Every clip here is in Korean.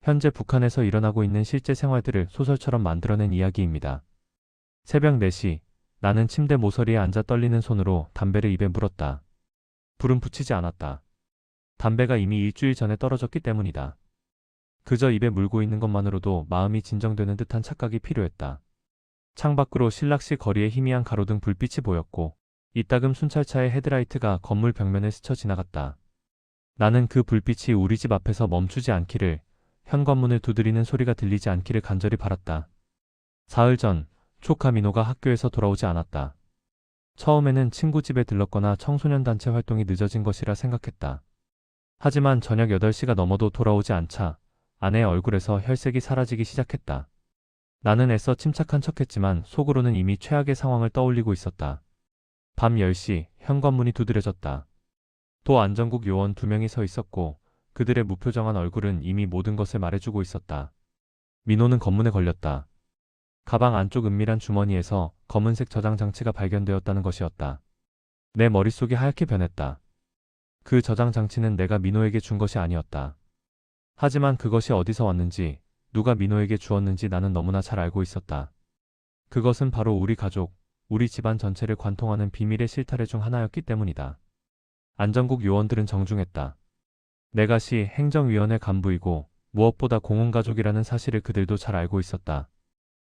현재 북한에서 일어나고 있는 실제 생활들을 소설처럼 만들어낸 이야기입니다. 새벽 4시, 나는 침대 모서리에 앉아 떨리는 손으로 담배를 입에 물었다. 불은 붙이지 않았다. 담배가 이미 일주일 전에 떨어졌기 때문이다. 그저 입에 물고 있는 것만으로도 마음이 진정되는 듯한 착각이 필요했다. 창밖으로 신락시 거리에 희미한 가로등 불빛이 보였고 이따금 순찰차의 헤드라이트가 건물 벽면을 스쳐 지나갔다. 나는 그 불빛이 우리 집 앞에서 멈추지 않기를, 현관문을 두드리는 소리가 들리지 않기를 간절히 바랐다. 사흘 전, 조카 민호가 학교에서 돌아오지 않았다. 처음에는 친구 집에 들렀거나 청소년 단체 활동이 늦어진 것이라 생각했다. 하지만 저녁 8시가 넘어도 돌아오지 않자 아내의 얼굴에서 혈색이 사라지기 시작했다. 나는 애써 침착한 척했지만 속으로는 이미 최악의 상황을 떠올리고 있었다. 밤 10시 현관문이 두드려졌다. 도 안전국 요원 2명이 서 있었고 그들의 무표정한 얼굴은 이미 모든 것을 말해주고 있었다. 민호는 검문에 걸렸다. 가방 안쪽 은밀한 주머니에서 검은색 저장 장치가 발견되었다는 것이었다. 내 머릿속이 하얗게 변했다. 그 저장 장치는 내가 민호에게 준 것이 아니었다. 하지만 그것이 어디서 왔는지, 누가 민호에게 주었는지 나는 너무나 잘 알고 있었다. 그것은 바로 우리 가족, 우리 집안 전체를 관통하는 비밀의 실타래 중 하나였기 때문이다. 안전국 요원들은 정중했다. 내가 시 행정위원회 간부이고 무엇보다 공훈가족이라는 사실을 그들도 잘 알고 있었다.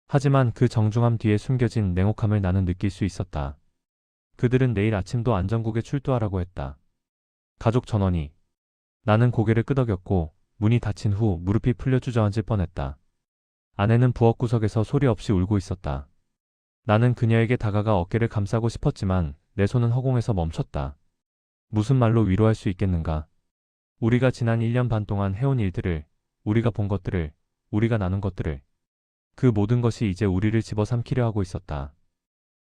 하지만 그 정중함 뒤에 숨겨진 냉혹함을 나는 느낄 수 있었다. 그들은 내일 아침도 안전국에 출두하라고 했다. 가족 전원이. 나는 고개를 끄덕였고 문이 닫힌 후 무릎이 풀려 주저앉을 뻔했다. 아내는 부엌 구석에서 소리 없이 울고 있었다. 나는 그녀에게 다가가 어깨를 감싸고 싶었지만 내 손은 허공에서 멈췄다. 무슨 말로 위로할 수 있겠는가? 우리가 지난 1년 반 동안 해온 일들을, 우리가 본 것들을, 우리가 나눈 것들을, 그 모든 것이 이제 우리를 집어삼키려 하고 있었다.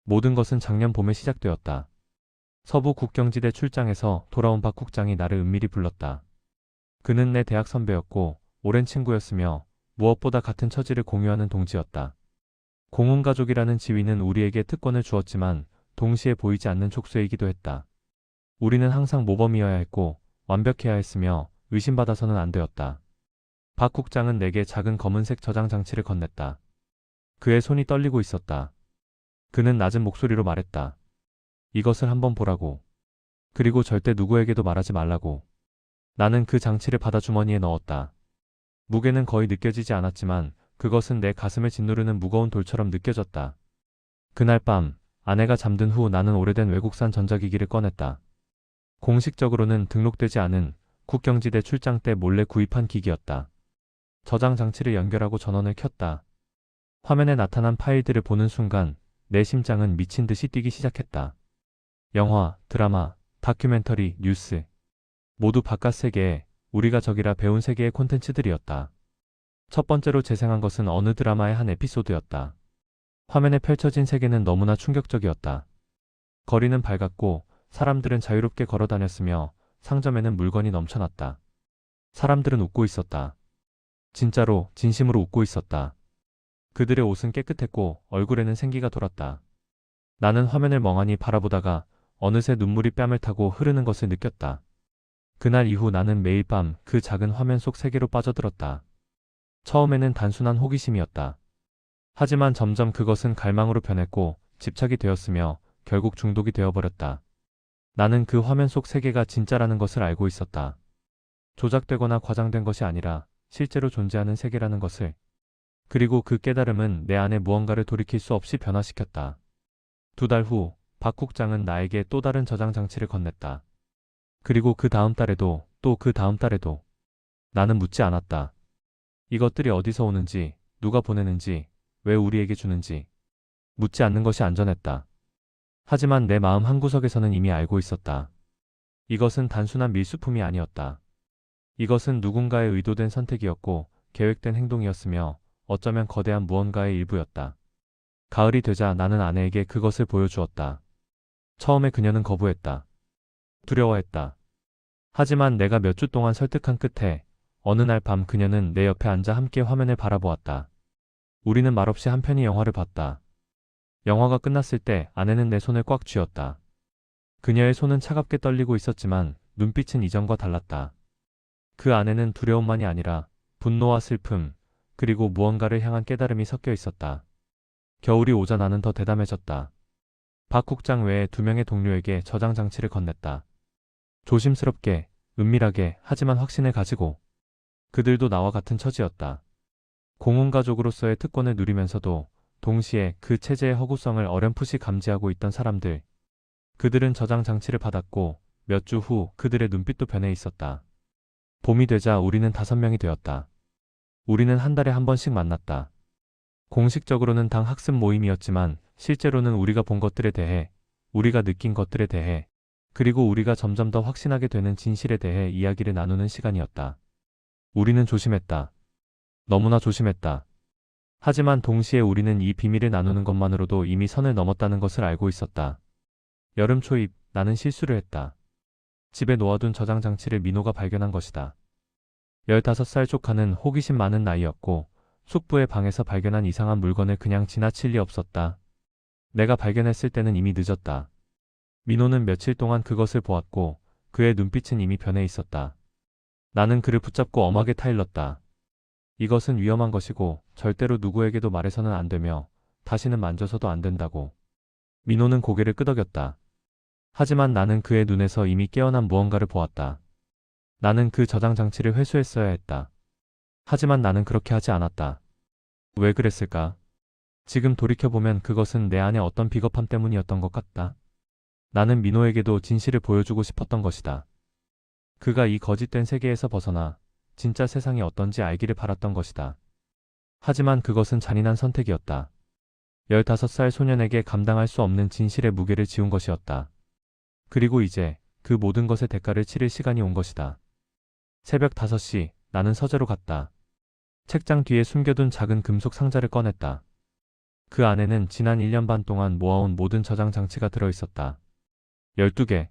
모든 것은 작년 봄에 시작되었다. 서부 국경지대 출장에서 돌아온 박 국장이 나를 은밀히 불렀다. 그는 내 대학 선배였고 오랜 친구였으며 무엇보다 같은 처지를 공유하는 동지였다. 공훈가족이라는 지위는 우리에게 특권을 주었지만 동시에 보이지 않는 촉수이기도 했다. 우리는 항상 모범이어야 했고 완벽해야 했으며 의심받아서는 안 되었다. 박 국장은 내게 작은 검은색 저장 장치를 건넸다. 그의 손이 떨리고 있었다. 그는 낮은 목소리로 말했다. 이것을 한번 보라고. 그리고 절대 누구에게도 말하지 말라고. 나는 그 장치를 받아 주머니에 넣었다. 무게는 거의 느껴지지 않았지만 그것은 내 가슴을 짓누르는 무거운 돌처럼 느껴졌다. 그날 밤 아내가 잠든 후 나는 오래된 외국산 전자기기를 꺼냈다. 공식적으로는 등록되지 않은 국경지대 출장 때 몰래 구입한 기기였다. 저장 장치를 연결하고 전원을 켰다. 화면에 나타난 파일들을 보는 순간 내 심장은 미친 듯이 뛰기 시작했다. 영화, 드라마, 다큐멘터리, 뉴스. 모두 바깥 세계에 우리가 적이라 배운 세계의 콘텐츠들이었다. 첫 번째로 재생한 것은 어느 드라마의 한 에피소드였다. 화면에 펼쳐진 세계는 너무나 충격적이었다. 거리는 밝았고 사람들은 자유롭게 걸어 다녔으며 상점에는 물건이 넘쳐났다. 사람들은 웃고 있었다. 진짜로, 진심으로 웃고 있었다. 그들의 옷은 깨끗했고 얼굴에는 생기가 돌았다. 나는 화면을 멍하니 바라보다가 어느새 눈물이 뺨을 타고 흐르는 것을 느꼈다. 그날 이후 나는 매일 밤 그 작은 화면 속 세계로 빠져들었다. 처음에는 단순한 호기심이었다. 하지만 점점 그것은 갈망으로 변했고 집착이 되었으며 결국 중독이 되어버렸다. 나는 그 화면 속 세계가 진짜라는 것을 알고 있었다. 조작되거나 과장된 것이 아니라 실제로 존재하는 세계라는 것을. 그리고 그 깨달음은 내 안에 무언가를 돌이킬 수 없이 변화시켰다. 2달 후 박 국장은 나에게 또 다른 저장 장치를 건넸다. 그리고 그 다음 달에도 또 그 다음 달에도. 나는 묻지 않았다. 이것들이 어디서 오는지, 누가 보내는지, 왜 우리에게 주는지. 묻지 않는 것이 안전했다. 하지만 내 마음 한구석에서는 이미 알고 있었다. 이것은 단순한 밀수품이 아니었다. 이것은 누군가의 의도된 선택이었고 계획된 행동이었으며 어쩌면 거대한 무언가의 일부였다. 가을이 되자 나는 아내에게 그것을 보여주었다. 처음에 그녀는 거부했다. 두려워했다. 하지만 내가 몇 주 동안 설득한 끝에 어느 날 밤 그녀는 내 옆에 앉아 함께 화면을 바라보았다. 우리는 말없이 한편의 영화를 봤다. 영화가 끝났을 때 아내는 내 손을 꽉 쥐었다. 그녀의 손은 차갑게 떨리고 있었지만 눈빛은 이전과 달랐다. 그 안에는 두려움만이 아니라 분노와 슬픔, 그리고 무언가를 향한 깨달음이 섞여 있었다. 겨울이 오자 나는 더 대담해졌다. 박 국장 외에 2명의 동료에게 저장 장치를 건넸다. 조심스럽게, 은밀하게, 하지만 확신을 가지고. 그들도 나와 같은 처지였다. 공훈가족으로서의 특권을 누리면서도 동시에 그 체제의 허구성을 어렴풋이 감지하고 있던 사람들. 그들은 저장 장치를 받았고 몇 주 후 그들의 눈빛도 변해 있었다. 봄이 되자 우리는 5명이 되었다. 우리는 한 달에 한 번씩 만났다. 공식적으로는 당 학습 모임이었지만 실제로는 우리가 본 것들에 대해, 우리가 느낀 것들에 대해, 그리고 우리가 점점 더 확신하게 되는 진실에 대해 이야기를 나누는 시간이었다. 우리는 조심했다. 너무나 조심했다. 하지만 동시에 우리는 이 비밀을 나누는 것만으로도 이미 선을 넘었다는 것을 알고 있었다. 여름 초입, 나는 실수를 했다. 집에 놓아둔 저장 장치를 민호가 발견한 것이다. 15살 조카는 호기심 많은 나이였고 숙부의 방에서 발견한 이상한 물건을 그냥 지나칠 리 없었다. 내가 발견했을 때는 이미 늦었다. 민호는 며칠 동안 그것을 보았고 그의 눈빛은 이미 변해 있었다. 나는 그를 붙잡고 엄하게 타일렀다. 이것은 위험한 것이고 절대로 누구에게도 말해서는 안 되며 다시는 만져서도 안 된다고. 민호는 고개를 끄덕였다. 하지만 나는 그의 눈에서 이미 깨어난 무언가를 보았다. 나는 그 저장 장치를 회수했어야 했다. 하지만 나는 그렇게 하지 않았다. 왜 그랬을까? 지금 돌이켜보면 그것은 내 안에 어떤 비겁함 때문이었던 것 같다. 나는 민호에게도 진실을 보여주고 싶었던 것이다. 그가 이 거짓된 세계에서 벗어나 진짜 세상이 어떤지 알기를 바랐던 것이다. 하지만 그것은 잔인한 선택이었다. 15살 소년에게 감당할 수 없는 진실의 무게를 지운 것이었다. 그리고 이제 그 모든 것의 대가를 치를 시간이 온 것이다. 새벽 5시, 나는 서재로 갔다. 책장 뒤에 숨겨둔 작은 금속 상자를 꺼냈다. 그 안에는 지난 1년 반 동안 모아온 모든 저장 장치가 들어있었다. 12개.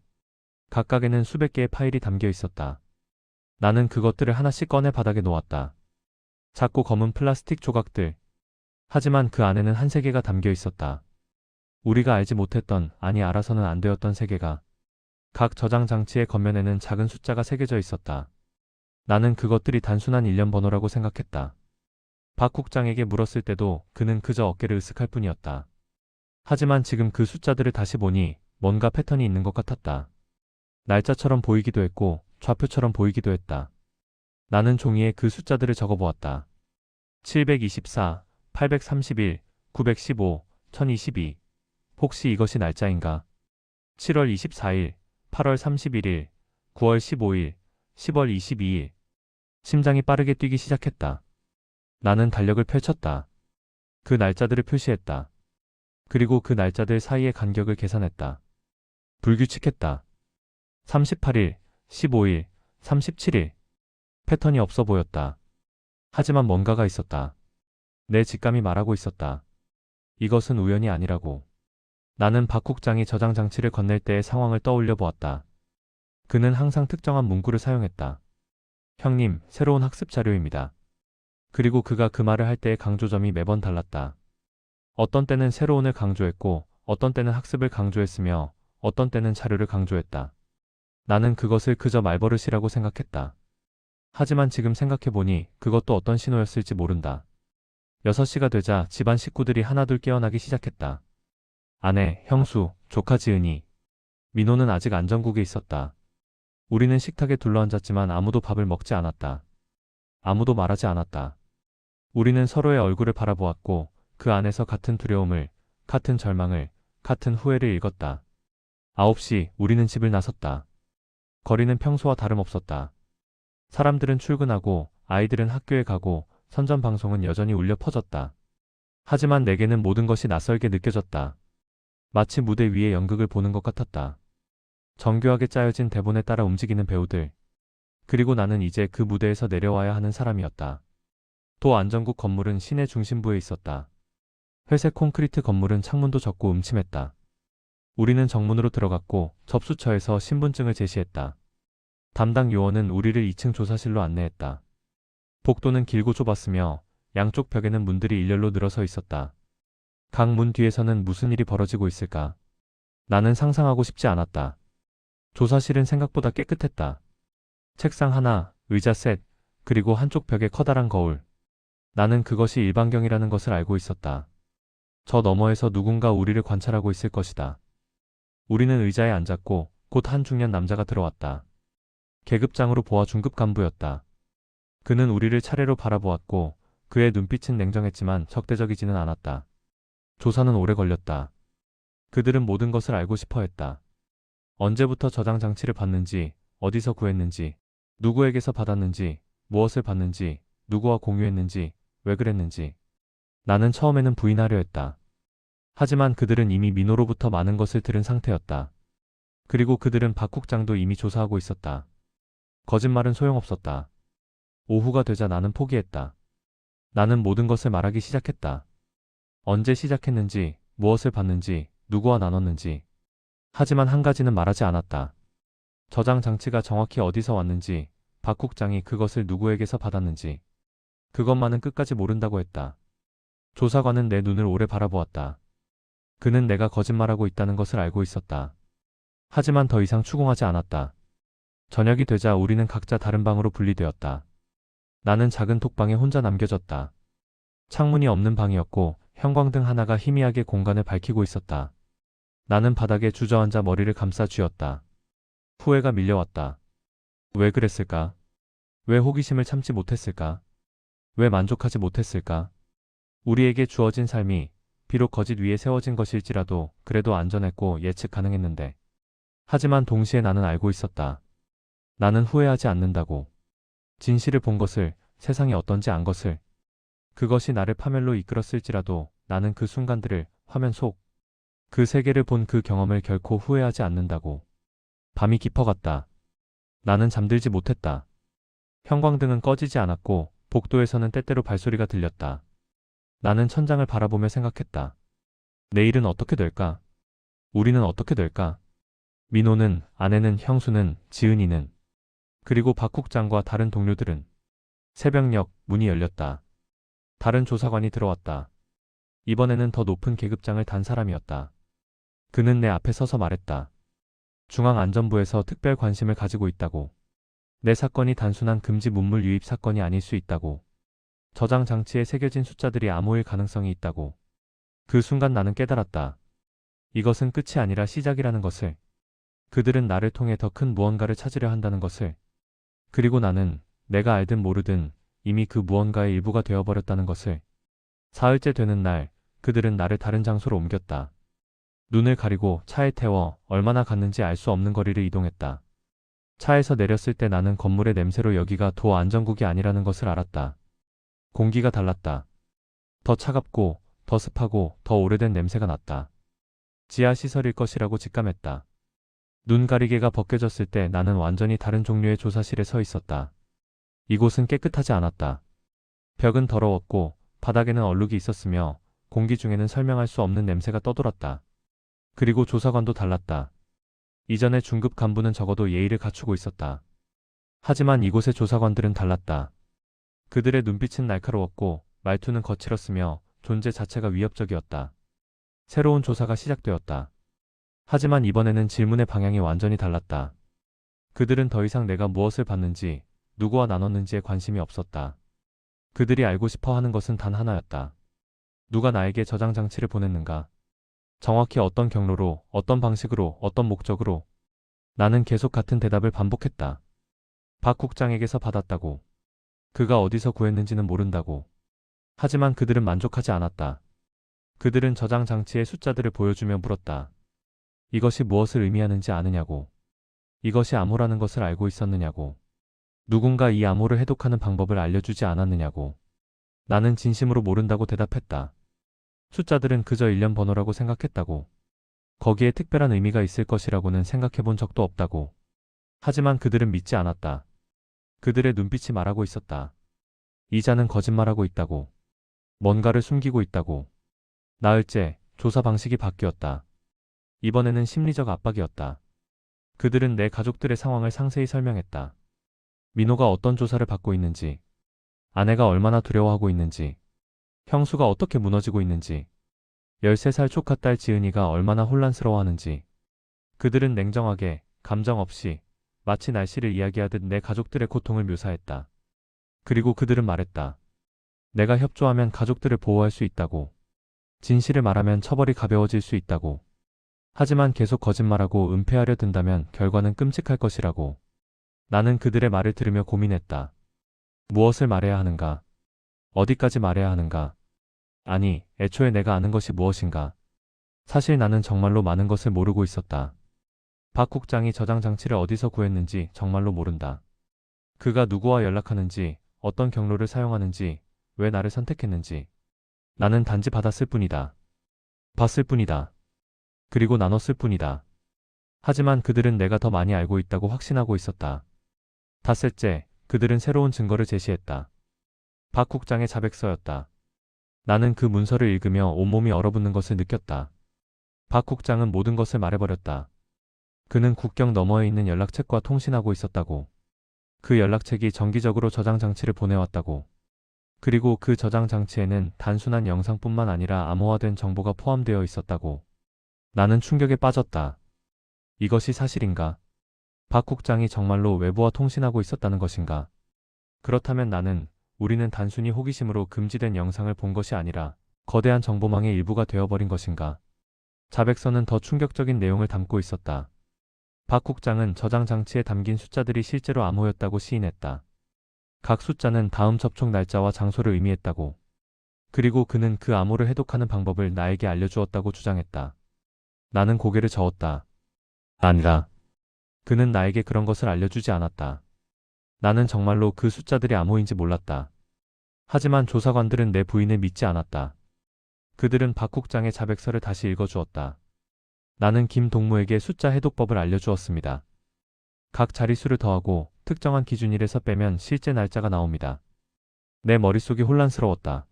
각각에는 수백 개의 파일이 담겨 있었다. 나는 그것들을 하나씩 꺼내 바닥에 놓았다. 작고 검은 플라스틱 조각들. 하지만 그 안에는 한 세계가 담겨 있었다. 우리가 알지 못했던, 아니 알아서는 안 되었던 세계가. 각 저장 장치의 겉면에는 작은 숫자가 새겨져 있었다. 나는 그것들이 단순한 일련 번호라고 생각했다. 박 국장에게 물었을 때도 그는 그저 어깨를 으쓱할 뿐이었다. 하지만 지금 그 숫자들을 다시 보니 뭔가 패턴이 있는 것 같았다. 날짜처럼 보이기도 했고 좌표처럼 보이기도 했다. 나는 종이에 그 숫자들을 적어보았다. 724, 831, 915, 1022. 혹시 이것이 날짜인가? 7월 24일, 8월 31일, 9월 15일, 10월 22일. 심장이 빠르게 뛰기 시작했다. 나는 달력을 펼쳤다. 그 날짜들을 표시했다. 그리고 그 날짜들 사이의 간격을 계산했다. 불규칙했다. 38일, 15일, 37일. 패턴이 없어 보였다. 하지만 뭔가가 있었다. 내 직감이 말하고 있었다. 이것은 우연이 아니라고. 나는 박 국장이 저장 장치를 건넬 때의 상황을 떠올려 보았다. 그는 항상 특정한 문구를 사용했다. 형님, 새로운 학습 자료입니다. 그리고 그가 그 말을 할 때의 강조점이 매번 달랐다. 어떤 때는 새로운을 강조했고, 어떤 때는 학습을 강조했으며, 어떤 때는 자료를 강조했다. 나는 그것을 그저 말버릇이라고 생각했다. 하지만 지금 생각해보니 그것도 어떤 신호였을지 모른다. 6시가 되자 집안 식구들이 하나둘 깨어나기 시작했다. 아내, 형수, 조카 지은이. 민호는 아직 안전국에 있었다. 우리는 식탁에 둘러앉았지만 아무도 밥을 먹지 않았다. 아무도 말하지 않았다. 우리는 서로의 얼굴을 바라보았고 그 안에서 같은 두려움을, 같은 절망을, 같은 후회를 읽었다. 9시, 우리는 집을 나섰다. 거리는 평소와 다름없었다. 사람들은 출근하고 아이들은 학교에 가고 선전방송은 여전히 울려 퍼졌다. 하지만 내게는 모든 것이 낯설게 느껴졌다. 마치 무대 위의 연극을 보는 것 같았다. 정교하게 짜여진 대본에 따라 움직이는 배우들. 그리고 나는 이제 그 무대에서 내려와야 하는 사람이었다. 도 안전국 건물은 시내 중심부에 있었다. 회색 콘크리트 건물은 창문도 적고 음침했다. 우리는 정문으로 들어갔고 접수처에서 신분증을 제시했다. 담당 요원은 우리를 2층 조사실로 안내했다. 복도는 길고 좁았으며 양쪽 벽에는 문들이 일렬로 늘어서 있었다. 각 문 뒤에서는 무슨 일이 벌어지고 있을까? 나는 상상하고 싶지 않았다. 조사실은 생각보다 깨끗했다. 책상 하나, 의자 셋, 그리고 한쪽 벽에 커다란 거울. 나는 그것이 일반경이라는 것을 알고 있었다. 저 너머에서 누군가 우리를 관찰하고 있을 것이다. 우리는 의자에 앉았고 곧 한 중년 남자가 들어왔다. 계급장으로 보아 중급 간부였다. 그는 우리를 차례로 바라보았고 그의 눈빛은 냉정했지만 적대적이지는 않았다. 조사는 오래 걸렸다. 그들은 모든 것을 알고 싶어 했다. 언제부터 저장 장치를 받는지, 어디서 구했는지, 누구에게서 받았는지, 무엇을 받는지, 누구와 공유했는지, 왜 그랬는지. 나는 처음에는 부인하려 했다. 하지만 그들은 이미 민호로부터 많은 것을 들은 상태였다. 그리고 그들은 박 국장도 이미 조사하고 있었다. 거짓말은 소용없었다. 오후가 되자 나는 포기했다. 나는 모든 것을 말하기 시작했다. 언제 시작했는지, 무엇을 받는지, 누구와 나눴는지. 하지만 한 가지는 말하지 않았다. 저장 장치가 정확히 어디서 왔는지, 박 국장이 그것을 누구에게서 받았는지. 그것만은 끝까지 모른다고 했다. 조사관은 내 눈을 오래 바라보았다. 그는 내가 거짓말하고 있다는 것을 알고 있었다. 하지만 더 이상 추궁하지 않았다. 저녁이 되자 우리는 각자 다른 방으로 분리되었다. 나는 작은 톡방에 혼자 남겨졌다. 창문이 없는 방이었고 형광등 하나가 희미하게 공간을 밝히고 있었다. 나는 바닥에 주저앉아 머리를 감싸 쥐었다. 후회가 밀려왔다. 왜 그랬을까? 왜 호기심을 참지 못했을까? 왜 만족하지 못했을까? 우리에게 주어진 삶이 비록 거짓 위에 세워진 것일지라도 그래도 안전했고 예측 가능했는데. 하지만 동시에 나는 알고 있었다. 나는 후회하지 않는다고. 진실을 본 것을, 세상이 어떤지 안 것을. 그것이 나를 파멸로 이끌었을지라도 나는 그 순간들을, 화면 속, 그 세계를 본 그 경험을 결코 후회하지 않는다고. 밤이 깊어갔다. 나는 잠들지 못했다. 형광등은 꺼지지 않았고 복도에서는 때때로 발소리가 들렸다. 나는 천장을 바라보며 생각했다. 내일은 어떻게 될까? 우리는 어떻게 될까? 민호는, 아내는, 형수는, 지은이는, 그리고 박 국장과 다른 동료들은. 새벽녘 문이 열렸다. 다른 조사관이 들어왔다. 이번에는 더 높은 계급장을 단 사람이었다. 그는 내 앞에 서서 말했다. 중앙안전부에서 특별 관심을 가지고 있다고. 내 사건이 단순한 금지 문물 유입 사건이 아닐 수 있다고. 저장 장치에 새겨진 숫자들이 암호일 가능성이 있다고. 그 순간 나는 깨달았다. 이것은 끝이 아니라 시작이라는 것을. 그들은 나를 통해 더 큰 무언가를 찾으려 한다는 것을. 그리고 나는 내가 알든 모르든 이미 그 무언가의 일부가 되어버렸다는 것을. 사흘째 되는 날 그들은 나를 다른 장소로 옮겼다. 눈을 가리고 차에 태워 얼마나 갔는지 알 수 없는 거리를 이동했다. 차에서 내렸을 때 나는 건물의 냄새로 여기가 도 안전국이 아니라는 것을 알았다. 공기가 달랐다. 더 차갑고 더 습하고 더 오래된 냄새가 났다. 지하 시설일 것이라고 직감했다. 눈 가리개가 벗겨졌을 때 나는 완전히 다른 종류의 조사실에 서 있었다. 이곳은 깨끗하지 않았다. 벽은 더러웠고 바닥에는 얼룩이 있었으며 공기 중에는 설명할 수 없는 냄새가 떠돌았다. 그리고 조사관도 달랐다. 이전의 중급 간부는 적어도 예의를 갖추고 있었다. 하지만 이곳의 조사관들은 달랐다. 그들의 눈빛은 날카로웠고 말투는 거칠었으며 존재 자체가 위협적이었다. 새로운 조사가 시작되었다. 하지만 이번에는 질문의 방향이 완전히 달랐다. 그들은 더 이상 내가 무엇을 받는지, 누구와 나눴는지에 관심이 없었다. 그들이 알고 싶어 하는 것은 단 하나였다. 누가 나에게 저장 장치를 보냈는가? 정확히 어떤 경로로, 어떤 방식으로, 어떤 목적으로. 나는 계속 같은 대답을 반복했다. 박 국장에게서 받았다고. 그가 어디서 구했는지는 모른다고. 하지만 그들은 만족하지 않았다. 그들은 저장 장치의 숫자들을 보여주며 물었다. 이것이 무엇을 의미하는지 아느냐고. 이것이 암호라는 것을 알고 있었느냐고. 누군가 이 암호를 해독하는 방법을 알려주지 않았느냐고. 나는 진심으로 모른다고 대답했다. 숫자들은 그저 일련 번호라고 생각했다고. 거기에 특별한 의미가 있을 것이라고는 생각해본 적도 없다고. 하지만 그들은 믿지 않았다. 그들의 눈빛이 말하고 있었다. 이자는 거짓말하고 있다고. 뭔가를 숨기고 있다고. 나흘째 조사 방식이 바뀌었다. 이번에는 심리적 압박이었다. 그들은 내 가족들의 상황을 상세히 설명했다. 민호가 어떤 조사를 받고 있는지, 아내가 얼마나 두려워하고 있는지, 형수가 어떻게 무너지고 있는지, 13살 조카딸 지은이가 얼마나 혼란스러워하는지. 그들은 냉정하게, 감정 없이, 마치 날씨를 이야기하듯 내 가족들의 고통을 묘사했다. 그리고 그들은 말했다. 내가 협조하면 가족들을 보호할 수 있다고. 진실을 말하면 처벌이 가벼워질 수 있다고. 하지만 계속 거짓말하고 은폐하려 든다면 결과는 끔찍할 것이라고. 나는 그들의 말을 들으며 고민했다. 무엇을 말해야 하는가? 어디까지 말해야 하는가? 아니, 애초에 내가 아는 것이 무엇인가? 사실 나는 정말로 많은 것을 모르고 있었다. 박 국장이 저장 장치를 어디서 구했는지 정말로 모른다. 그가 누구와 연락하는지, 어떤 경로를 사용하는지, 왜 나를 선택했는지. 나는 단지 받았을 뿐이다. 봤을 뿐이다. 그리고 나눴을 뿐이다. 하지만 그들은 내가 더 많이 알고 있다고 확신하고 있었다. 닷새째, 그들은 새로운 증거를 제시했다. 박 국장의 자백서였다. 나는 그 문서를 읽으며 온몸이 얼어붙는 것을 느꼈다. 박 국장은 모든 것을 말해버렸다. 그는 국경 너머에 있는 연락책과 통신하고 있었다고. 그 연락책이 정기적으로 저장 장치를 보내왔다고. 그리고 그 저장 장치에는 단순한 영상뿐만 아니라 암호화된 정보가 포함되어 있었다고. 나는 충격에 빠졌다. 이것이 사실인가? 박 국장이 정말로 외부와 통신하고 있었다는 것인가? 그렇다면 우리는 단순히 호기심으로 금지된 영상을 본 것이 아니라 거대한 정보망의 일부가 되어버린 것인가? 자백서는 더 충격적인 내용을 담고 있었다. 박 국장은 저장 장치에 담긴 숫자들이 실제로 암호였다고 시인했다. 각 숫자는 다음 접촉 날짜와 장소를 의미했다고. 그리고 그는 그 암호를 해독하는 방법을 나에게 알려주었다고 주장했다. 나는 고개를 저었다. 아니라. 그는 나에게 그런 것을 알려주지 않았다. 나는 정말로 그 숫자들이 암호인지 몰랐다. 하지만 조사관들은 내 부인을 믿지 않았다. 그들은 박 국장의 자백서를 다시 읽어주었다. 나는 김동무에게 숫자 해독법을 알려주었습니다. 각 자릿수를 더하고 특정한 기준일에서 빼면 실제 날짜가 나옵니다. 내 머릿속이 혼란스러웠다.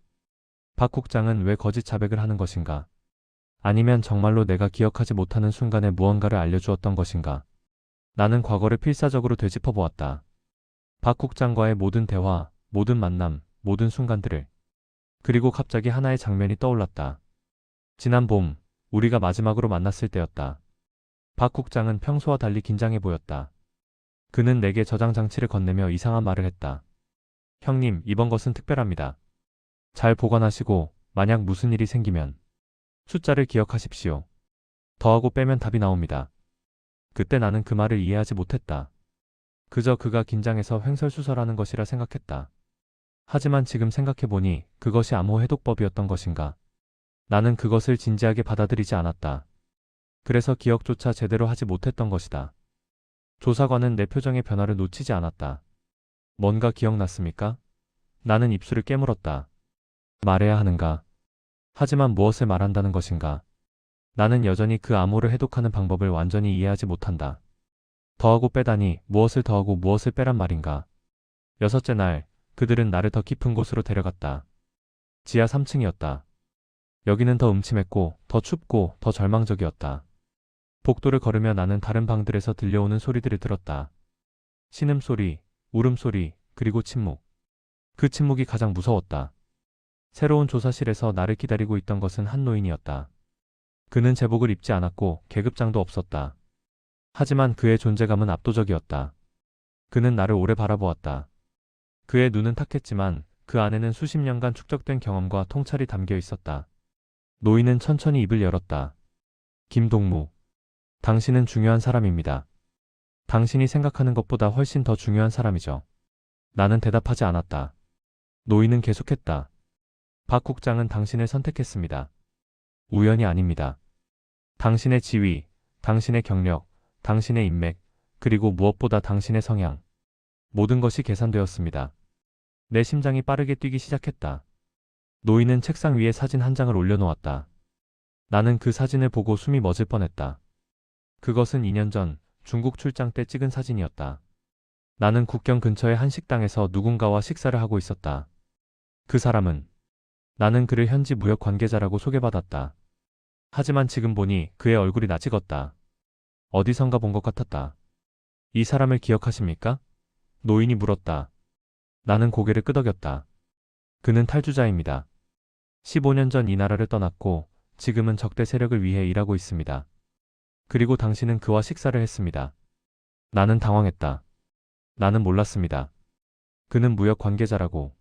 박 국장은 왜 거짓 자백을 하는 것인가? 아니면 정말로 내가 기억하지 못하는 순간에 무언가를 알려주었던 것인가? 나는 과거를 필사적으로 되짚어 보았다. 박 국장과의 모든 대화, 모든 만남, 모든 순간들을. 그리고 갑자기 하나의 장면이 떠올랐다. 지난 봄, 우리가 마지막으로 만났을 때였다. 박 국장은 평소와 달리 긴장해 보였다. 그는 내게 저장 장치를 건네며 이상한 말을 했다. 형님, 이번 것은 특별합니다. 잘 보관하시고, 만약 무슨 일이 생기면 숫자를 기억하십시오. 더하고 빼면 답이 나옵니다. 그때 나는 그 말을 이해하지 못했다. 그저 그가 긴장해서 횡설수설하는 것이라 생각했다. 하지만 지금 생각해보니 그것이 암호 해독법이었던 것인가? 나는 그것을 진지하게 받아들이지 않았다. 그래서 기억조차 제대로 하지 못했던 것이다. 조사관은 내 표정의 변화를 놓치지 않았다. 뭔가 기억났습니까? 나는 입술을 깨물었다. 말해야 하는가? 하지만 무엇을 말한다는 것인가? 나는 여전히 그 암호를 해독하는 방법을 완전히 이해하지 못한다. 더하고 빼다니 무엇을 더하고 무엇을 빼란 말인가? 여섯째 날, 그들은 나를 더 깊은 곳으로 데려갔다. 지하 3층이었다. 여기는 더 음침했고, 더 춥고, 더 절망적이었다. 복도를 걸으며 나는 다른 방들에서 들려오는 소리들을 들었다. 신음소리, 울음소리, 그리고 침묵. 그 침묵이 가장 무서웠다. 새로운 조사실에서 나를 기다리고 있던 것은 한 노인이었다. 그는 제복을 입지 않았고 계급장도 없었다. 하지만 그의 존재감은 압도적이었다. 그는 나를 오래 바라보았다. 그의 눈은 탁했지만 그 안에는 수십 년간 축적된 경험과 통찰이 담겨 있었다. 노인은 천천히 입을 열었다. 김동무, 당신은 중요한 사람입니다. 당신이 생각하는 것보다 훨씬 더 중요한 사람이죠. 나는 대답하지 않았다. 노인은 계속했다. 박 국장은 당신을 선택했습니다. 우연이 아닙니다. 당신의 지위, 당신의 경력, 당신의 인맥, 그리고 무엇보다 당신의 성향. 모든 것이 계산되었습니다. 내 심장이 빠르게 뛰기 시작했다. 노인은 책상 위에 사진 한 장을 올려놓았다. 나는 그 사진을 보고 숨이 멎을 뻔했다. 그것은 2년 전 중국 출장 때 찍은 사진이었다. 나는 국경 근처의 한 식당에서 누군가와 식사를 하고 있었다. 그 사람은 나는 그를 현지 무역 관계자라고 소개받았다. 하지만 지금 보니 그의 얼굴이 낯익었다. 어디선가 본 것 같았다. 이 사람을 기억하십니까? 노인이 물었다. 나는 고개를 끄덕였다. 그는 탈주자입니다. 15년 전 이 나라를 떠났고 지금은 적대 세력을 위해 일하고 있습니다. 그리고 당신은 그와 식사를 했습니다. 나는 당황했다. 나는 몰랐습니다. 그는 무역 관계자라고.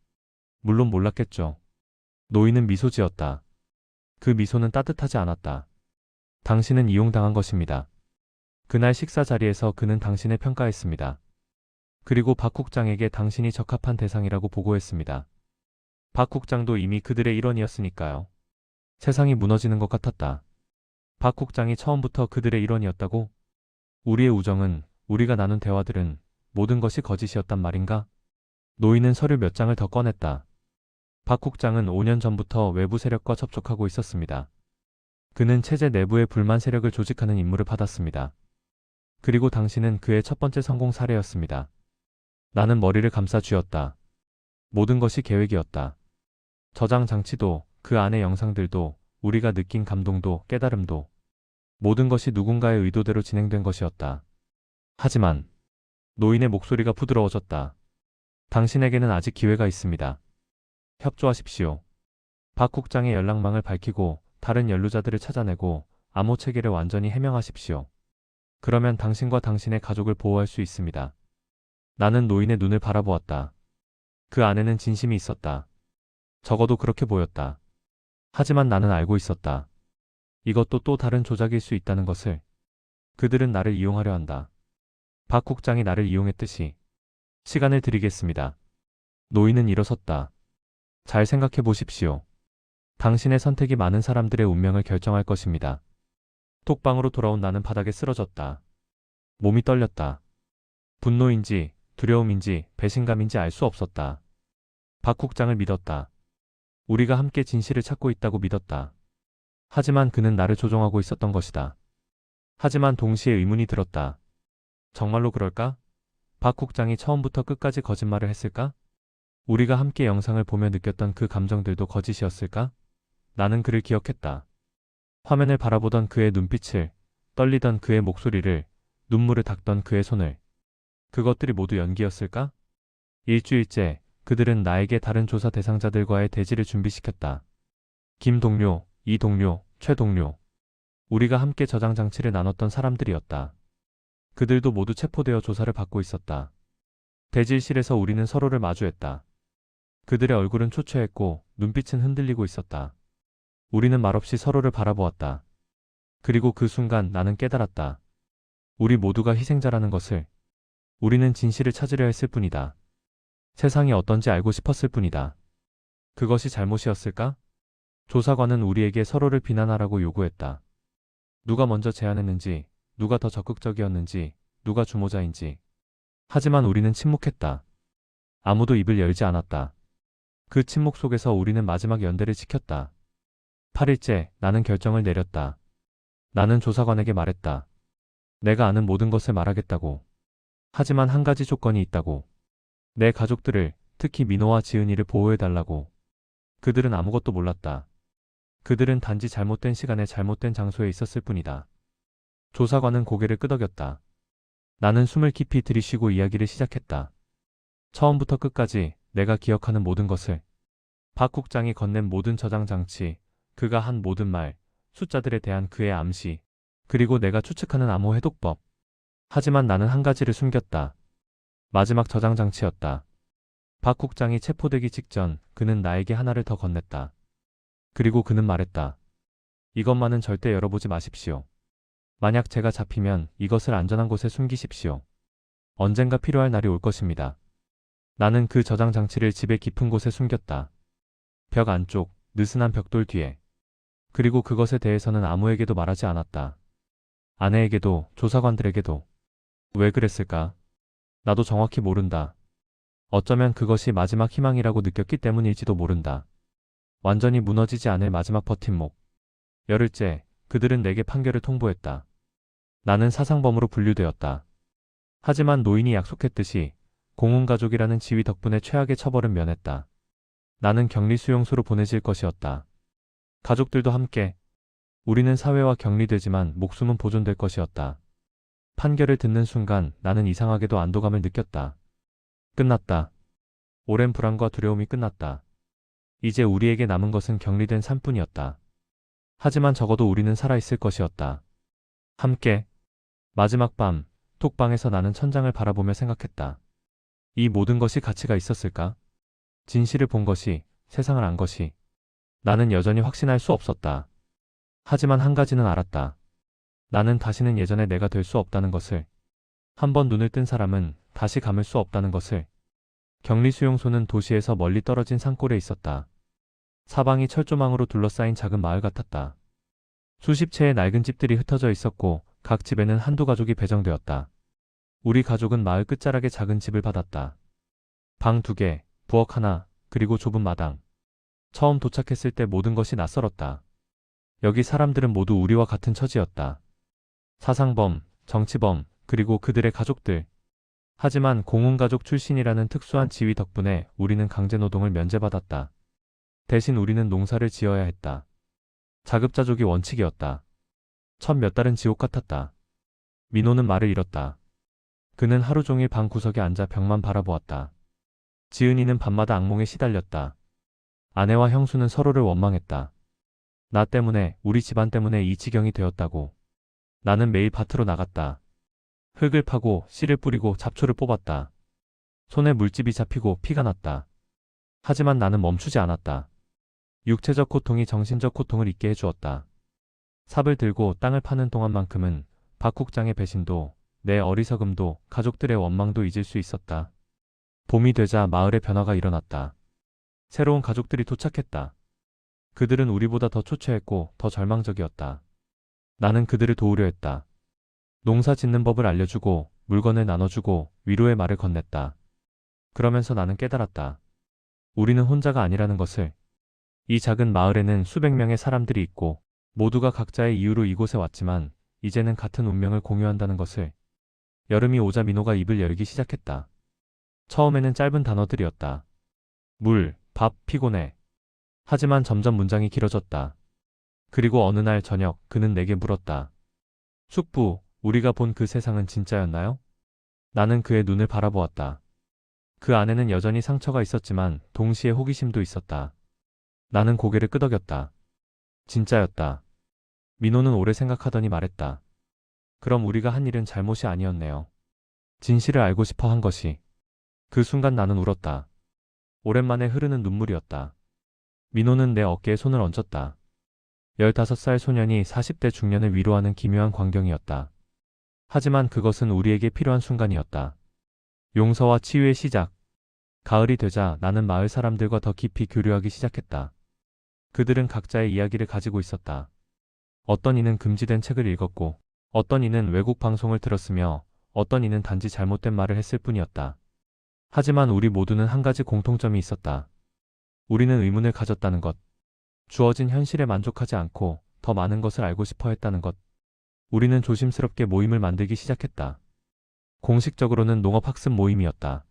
물론 몰랐겠죠. 노인은 미소 지었다. 그 미소는 따뜻하지 않았다. 당신은 이용당한 것입니다. 그날 식사 자리에서 그는 당신을 평가했습니다. 그리고 박 국장에게 당신이 적합한 대상이라고 보고했습니다. 박 국장도 이미 그들의 일원이었으니까요. 세상이 무너지는 것 같았다. 박 국장이 처음부터 그들의 일원이었다고? 우리의 우정은, 우리가 나눈 대화들은 모든 것이 거짓이었단 말인가? 노인은 서류 몇 장을 더 꺼냈다. 박 국장은 5년 전부터 외부 세력과 접촉하고 있었습니다. 그는 체제 내부의 불만 세력을 조직하는 임무를 받았습니다. 그리고 당신은 그의 첫 번째 성공 사례였습니다. 나는 머리를 감싸 쥐었다. 모든 것이 계획이었다. 저장 장치도, 그 안의 영상들도, 우리가 느낀 감동도, 깨달음도, 모든 것이 누군가의 의도대로 진행된 것이었다. 하지만 노인의 목소리가 부드러워졌다. 당신에게는 아직 기회가 있습니다. 협조하십시오. 박 국장의 연락망을 밝히고 다른 연루자들을 찾아내고 암호 체계를 완전히 해명하십시오. 그러면 당신과 당신의 가족을 보호할 수 있습니다. 나는 노인의 눈을 바라보았다. 그 안에는 진심이 있었다. 적어도 그렇게 보였다. 하지만 나는 알고 있었다. 이것도 또 다른 조작일 수 있다는 것을. 그들은 나를 이용하려 한다. 박 국장이 나를 이용했듯이. 시간을 드리겠습니다. 노인은 일어섰다. 잘 생각해 보십시오. 당신의 선택이 많은 사람들의 운명을 결정할 것입니다. 톡방으로 돌아온 나는 바닥에 쓰러졌다. 몸이 떨렸다. 분노인지 두려움인지 배신감인지 알 수 없었다. 박 국장을 믿었다. 우리가 함께 진실을 찾고 있다고 믿었다. 하지만 그는 나를 조종하고 있었던 것이다. 하지만 동시에 의문이 들었다. 정말로 그럴까? 박 국장이 처음부터 끝까지 거짓말을 했을까? 우리가 함께 영상을 보며 느꼈던 그 감정들도 거짓이었을까? 나는 그를 기억했다. 화면을 바라보던 그의 눈빛을, 떨리던 그의 목소리를, 눈물을 닦던 그의 손을. 그것들이 모두 연기였을까? 일주일째 그들은 나에게 다른 조사 대상자들과의 대지를 준비시켰다. 김 동료, 이 동료, 최 동료. 우리가 함께 저장 장치를 나눴던 사람들이었다. 그들도 모두 체포되어 조사를 받고 있었다. 대질실에서 우리는 서로를 마주했다. 그들의 얼굴은 초췌했고 눈빛은 흔들리고 있었다. 우리는 말없이 서로를 바라보았다. 그리고 그 순간 나는 깨달았다. 우리 모두가 희생자라는 것을. 우리는 진실을 찾으려 했을 뿐이다. 세상이 어떤지 알고 싶었을 뿐이다. 그것이 잘못이었을까? 조사관은 우리에게 서로를 비난하라고 요구했다. 누가 먼저 제안했는지, 누가 더 적극적이었는지, 누가 주모자인지. 하지만 우리는 침묵했다. 아무도 입을 열지 않았다. 그 침묵 속에서 우리는 마지막 연대를 지켰다. 8일째 나는 결정을 내렸다. 나는 조사관에게 말했다. 내가 아는 모든 것을 말하겠다고. 하지만 한 가지 조건이 있다고. 내 가족들을, 특히 민호와 지은이를 보호해달라고. 그들은 아무것도 몰랐다. 그들은 단지 잘못된 시간에 잘못된 장소에 있었을 뿐이다. 조사관은 고개를 끄덕였다. 나는 숨을 깊이 들이쉬고 이야기를 시작했다. 처음부터 끝까지 내가 기억하는 모든 것을. 박 국장이 건넨 모든 저장 장치, 그가 한 모든 말, 숫자들에 대한 그의 암시, 그리고 내가 추측하는 암호 해독법. 하지만 나는 한 가지를 숨겼다. 마지막 저장 장치였다. 박 국장이 체포되기 직전 그는 나에게 하나를 더 건넸다. 그리고 그는 말했다. 이것만은 절대 열어보지 마십시오. 만약 제가 잡히면 이것을 안전한 곳에 숨기십시오. 언젠가 필요할 날이 올 것입니다. 나는 그 저장 장치를 집의 깊은 곳에 숨겼다. 벽 안쪽, 느슨한 벽돌 뒤에. 그리고 그것에 대해서는 아무에게도 말하지 않았다. 아내에게도, 조사관들에게도. 왜 그랬을까? 나도 정확히 모른다. 어쩌면 그것이 마지막 희망이라고 느꼈기 때문일지도 모른다. 완전히 무너지지 않을 마지막 버팀목. 열흘째, 그들은 내게 판결을 통보했다. 나는 사상범으로 분류되었다. 하지만 노인이 약속했듯이 공훈가족이라는 지위 덕분에 최악의 처벌은 면했다. 나는 격리수용소로 보내질 것이었다. 가족들도 함께. 우리는 사회와 격리되지만 목숨은 보존될 것이었다. 판결을 듣는 순간 나는 이상하게도 안도감을 느꼈다. 끝났다. 오랜 불안과 두려움이 끝났다. 이제 우리에게 남은 것은 격리된 삶뿐이었다. 하지만 적어도 우리는 살아있을 것이었다. 함께. 마지막 밤, 톡방에서 나는 천장을 바라보며 생각했다. 이 모든 것이 가치가 있었을까? 진실을 본 것이, 세상을 안 것이. 나는 여전히 확신할 수 없었다. 하지만 한 가지는 알았다. 나는 다시는 예전의 내가 될 수 없다는 것을. 한번 눈을 뜬 사람은 다시 감을 수 없다는 것을. 격리수용소는 도시에서 멀리 떨어진 산골에 있었다. 사방이 철조망으로 둘러싸인 작은 마을 같았다. 수십 채의 낡은 집들이 흩어져 있었고 각 집에는 한두 가족이 배정되었다. 우리 가족은 마을 끝자락에 작은 집을 받았다. 방 2개, 부엌 하나, 그리고 좁은 마당. 처음 도착했을 때 모든 것이 낯설었다. 여기 사람들은 모두 우리와 같은 처지였다. 사상범, 정치범, 그리고 그들의 가족들. 하지만 공훈가족 출신이라는 특수한 지위 덕분에 우리는 강제노동을 면제받았다. 대신 우리는 농사를 지어야 했다. 자급자족이 원칙이었다. 첫 몇 달은 지옥 같았다. 민호는 말을 잃었다. 그는 하루 종일 방 구석에 앉아 벽만 바라보았다. 지은이는 밤마다 악몽에 시달렸다. 아내와 형수는 서로를 원망했다. 나 때문에, 우리 집안 때문에 이 지경이 되었다고. 나는 매일 밭으로 나갔다. 흙을 파고 씨를 뿌리고 잡초를 뽑았다. 손에 물집이 잡히고 피가 났다. 하지만 나는 멈추지 않았다. 육체적 고통이 정신적 고통을 잊게 해주었다. 삽을 들고 땅을 파는 동안만큼은 박 국장의 배신도, 내 어리석음도, 가족들의 원망도 잊을 수 있었다. 봄이 되자 마을에 변화가 일어났다. 새로운 가족들이 도착했다. 그들은 우리보다 더 초췌했고 더 절망적이었다. 나는 그들을 도우려 했다. 농사 짓는 법을 알려주고 물건을 나눠주고 위로의 말을 건넸다. 그러면서 나는 깨달았다. 우리는 혼자가 아니라는 것을. 이 작은 마을에는 수백 명의 사람들이 있고 모두가 각자의 이유로 이곳에 왔지만 이제는 같은 운명을 공유한다는 것을. 여름이 오자 민호가 입을 열기 시작했다. 처음에는 짧은 단어들이었다. 물, 밥, 피곤해. 하지만 점점 문장이 길어졌다. 그리고 어느 날 저녁 그는 내게 물었다. 숙부, 우리가 본 그 세상은 진짜였나요? 나는 그의 눈을 바라보았다. 그 안에는 여전히 상처가 있었지만 동시에 호기심도 있었다. 나는 고개를 끄덕였다. 진짜였다. 민호는 오래 생각하더니 말했다. 그럼 우리가 한 일은 잘못이 아니었네요. 진실을 알고 싶어 한 것이. 그 순간 나는 울었다. 오랜만에 흐르는 눈물이었다. 민호는 내 어깨에 손을 얹었다. 15살 소년이 40대 중년을 위로하는 기묘한 광경이었다. 하지만 그것은 우리에게 필요한 순간이었다. 용서와 치유의 시작. 가을이 되자 나는 마을 사람들과 더 깊이 교류하기 시작했다. 그들은 각자의 이야기를 가지고 있었다. 어떤 이는 금지된 책을 읽었고, 어떤 이는 외국 방송을 들었으며, 어떤 이는 단지 잘못된 말을 했을 뿐이었다. 하지만 우리 모두는 한 가지 공통점이 있었다. 우리는 의문을 가졌다는 것. 주어진 현실에 만족하지 않고 더 많은 것을 알고 싶어 했다는 것. 우리는 조심스럽게 모임을 만들기 시작했다. 공식적으로는 농업학습 모임이었다.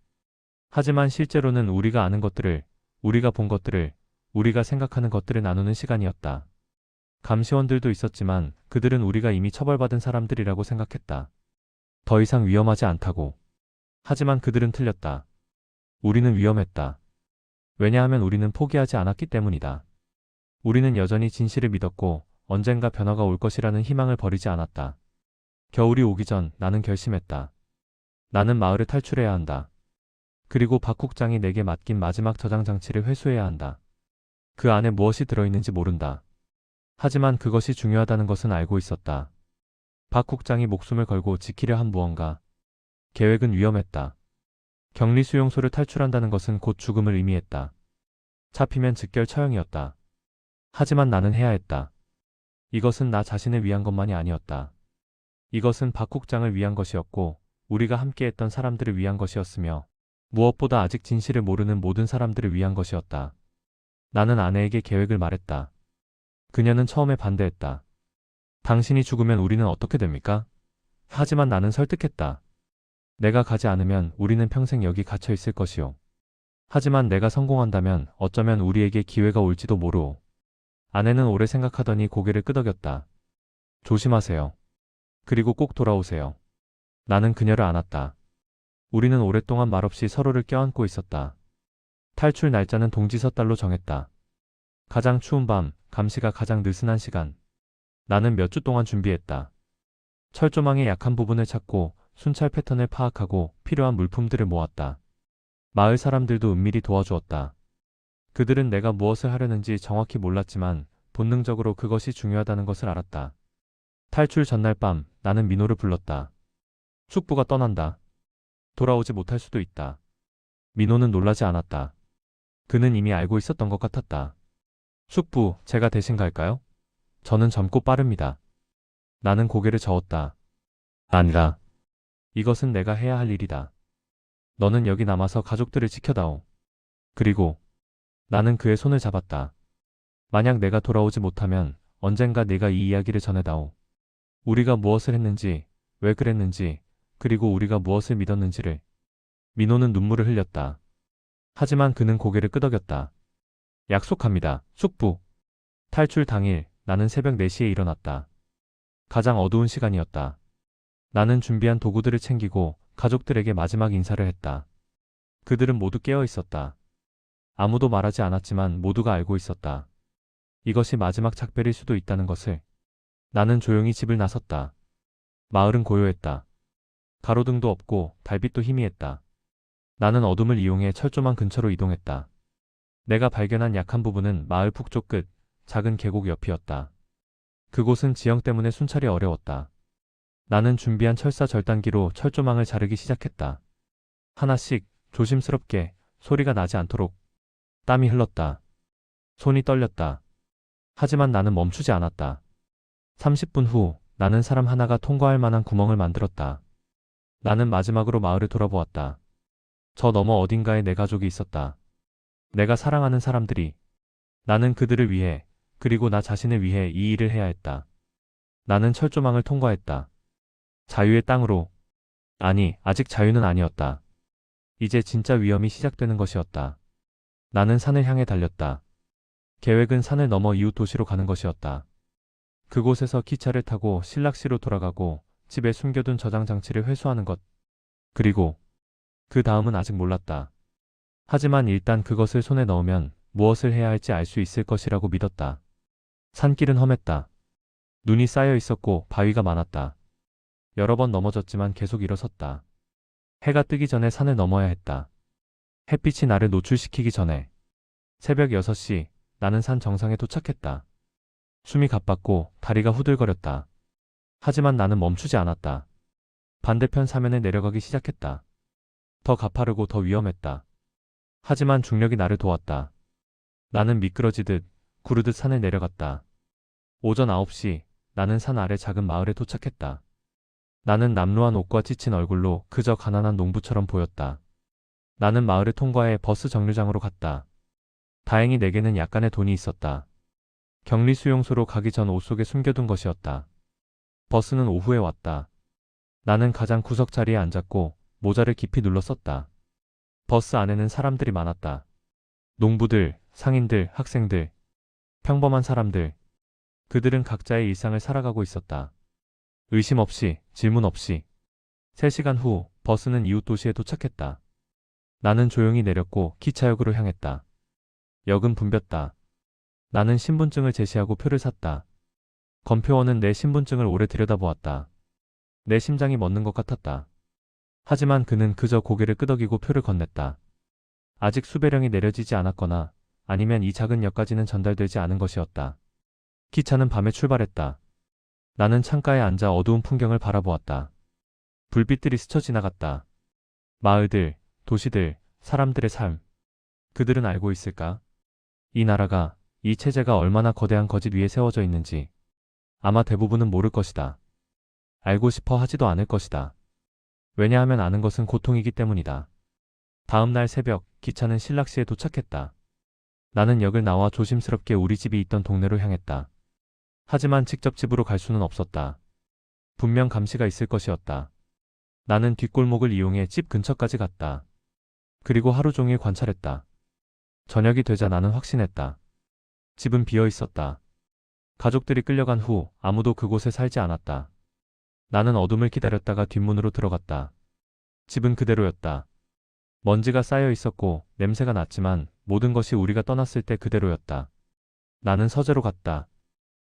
하지만 실제로는 우리가 아는 것들을, 우리가 본 것들을, 우리가 생각하는 것들을 나누는 시간이었다. 감시원들도 있었지만 그들은 우리가 이미 처벌받은 사람들이라고 생각했다. 더 이상 위험하지 않다고. 하지만 그들은 틀렸다. 우리는 위험했다. 왜냐하면 우리는 포기하지 않았기 때문이다. 우리는 여전히 진실을 믿었고 언젠가 변화가 올 것이라는 희망을 버리지 않았다. 겨울이 오기 전 나는 결심했다. 나는 마을을 탈출해야 한다. 그리고 박 국장이 내게 맡긴 마지막 저장 장치를 회수해야 한다. 그 안에 무엇이 들어있는지 모른다. 하지만 그것이 중요하다는 것은 알고 있었다. 박 국장이 목숨을 걸고 지키려 한 무언가. 계획은 위험했다. 격리수용소를 탈출한다는 것은 곧 죽음을 의미했다. 잡히면 즉결 처형이었다. 하지만 나는 해야 했다. 이것은 나 자신을 위한 것만이 아니었다. 이것은 박 국장을 위한 것이었고 우리가 함께했던 사람들을 위한 것이었으며 무엇보다 아직 진실을 모르는 모든 사람들을 위한 것이었다. 나는 아내에게 계획을 말했다. 그녀는 처음에 반대했다. 당신이 죽으면 우리는 어떻게 됩니까? 하지만 나는 설득했다. 내가 가지 않으면 우리는 평생 여기 갇혀 있을 것이오. 하지만 내가 성공한다면 어쩌면 우리에게 기회가 올지도 모르오. 아내는 오래 생각하더니 고개를 끄덕였다. 조심하세요. 그리고 꼭 돌아오세요. 나는 그녀를 안았다. 우리는 오랫동안 말없이 서로를 껴안고 있었다. 탈출 날짜는 동지서달로 정했다. 가장 추운 밤, 감시가 가장 느슨한 시간. 나는 몇 주 동안 준비했다. 철조망의 약한 부분을 찾고 순찰 패턴을 파악하고 필요한 물품들을 모았다. 마을 사람들도 은밀히 도와주었다. 그들은 내가 무엇을 하려는지 정확히 몰랐지만 본능적으로 그것이 중요하다는 것을 알았다. 탈출 전날 밤 나는 민호를 불렀다. 축부가 떠난다. 돌아오지 못할 수도 있다. 민호는 놀라지 않았다. 그는 이미 알고 있었던 것 같았다. 축부, 제가 대신 갈까요? 저는 젊고 빠릅니다. 나는 고개를 저었다. 아니라. 이것은 내가 해야 할 일이다. 너는 여기 남아서 가족들을 지켜다오. 그리고 나는 그의 손을 잡았다. 만약 내가 돌아오지 못하면 언젠가 네가 이 이야기를 전해다오. 우리가 무엇을 했는지, 왜 그랬는지, 그리고 우리가 무엇을 믿었는지를. 민호는 눈물을 흘렸다. 하지만 그는 고개를 끄덕였다. 약속합니다, 숙부. 탈출 당일 나는 새벽 4시에 일어났다. 가장 어두운 시간이었다. 나는 준비한 도구들을 챙기고 가족들에게 마지막 인사를 했다. 그들은 모두 깨어 있었다. 아무도 말하지 않았지만 모두가 알고 있었다. 이것이 마지막 작별일 수도 있다는 것을. 나는 조용히 집을 나섰다. 마을은 고요했다. 가로등도 없고 달빛도 희미했다. 나는 어둠을 이용해 철조망 근처로 이동했다. 내가 발견한 약한 부분은 마을 북쪽 끝, 작은 계곡 옆이었다. 그곳은 지형 때문에 순찰이 어려웠다. 나는 준비한 철사 절단기로 철조망을 자르기 시작했다. 하나씩 조심스럽게 소리가 나지 않도록. 땀이 흘렀다. 손이 떨렸다. 하지만 나는 멈추지 않았다. 30분 후 나는 사람 하나가 통과할 만한 구멍을 만들었다. 나는 마지막으로 마을을 돌아보았다. 저 너머 어딘가에 내 가족이 있었다. 내가 사랑하는 사람들이. 나는 그들을 위해, 그리고 나 자신을 위해 이 일을 해야 했다. 나는 철조망을 통과했다. 자유의 땅으로. 아니, 아직 자유는 아니었다. 이제 진짜 위험이 시작되는 것이었다. 나는 산을 향해 달렸다. 계획은 산을 넘어 이웃 도시로 가는 것이었다. 그곳에서 기차를 타고 신락시로 돌아가고 집에 숨겨둔 저장 장치를 회수하는 것. 그리고 그 다음은 아직 몰랐다. 하지만 일단 그것을 손에 넣으면 무엇을 해야 할지 알 수 있을 것이라고 믿었다. 산길은 험했다. 눈이 쌓여 있었고 바위가 많았다. 여러 번 넘어졌지만 계속 일어섰다. 해가 뜨기 전에 산을 넘어야 했다. 햇빛이 나를 노출시키기 전에. 새벽 6시 나는 산 정상에 도착했다. 숨이 가빴고 다리가 후들거렸다. 하지만 나는 멈추지 않았다. 반대편 사면에 내려가기 시작했다. 더 가파르고 더 위험했다. 하지만 중력이 나를 도왔다. 나는 미끄러지듯 구르듯 산을 내려갔다. 오전 9시 나는 산 아래 작은 마을에 도착했다. 나는 남루한 옷과 지친 얼굴로 그저 가난한 농부처럼 보였다. 나는 마을을 통과해 버스 정류장으로 갔다. 다행히 내게는 약간의 돈이 있었다. 격리 수용소로 가기 전 옷 속에 숨겨둔 것이었다. 버스는 오후에 왔다. 나는 가장 구석 자리에 앉았고 모자를 깊이 눌렀었다. 버스 안에는 사람들이 많았다. 농부들, 상인들, 학생들, 평범한 사람들. 그들은 각자의 일상을 살아가고 있었다. 의심 없이, 질문 없이. 3시간 후 버스는 이웃 도시에 도착했다. 나는 조용히 내렸고 기차역으로 향했다. 역은 붐볐다. 나는 신분증을 제시하고 표를 샀다. 검표원은 내 신분증을 오래 들여다보았다. 내 심장이 멎는 것 같았다. 하지만 그는 그저 고개를 끄덕이고 표를 건넸다. 아직 수배령이 내려지지 않았거나 아니면 이 작은 역까지는 전달되지 않은 것이었다. 기차는 밤에 출발했다. 나는 창가에 앉아 어두운 풍경을 바라보았다. 불빛들이 스쳐 지나갔다. 마을들, 도시들, 사람들의 삶. 그들은 알고 있을까? 이 나라가, 이 체제가 얼마나 거대한 거짓 위에 세워져 있는지. 아마 대부분은 모를 것이다. 알고 싶어 하지도 않을 것이다. 왜냐하면 아는 것은 고통이기 때문이다. 다음 날 새벽 기차는 신락시에 도착했다. 나는 역을 나와 조심스럽게 우리 집이 있던 동네로 향했다. 하지만 직접 집으로 갈 수는 없었다. 분명 감시가 있을 것이었다. 나는 뒷골목을 이용해 집 근처까지 갔다. 그리고 하루 종일 관찰했다. 저녁이 되자 나는 확신했다. 집은 비어 있었다. 가족들이 끌려간 후 아무도 그곳에 살지 않았다. 나는 어둠을 기다렸다가 뒷문으로 들어갔다. 집은 그대로였다. 먼지가 쌓여 있었고 냄새가 났지만 모든 것이 우리가 떠났을 때 그대로였다. 나는 서재로 갔다.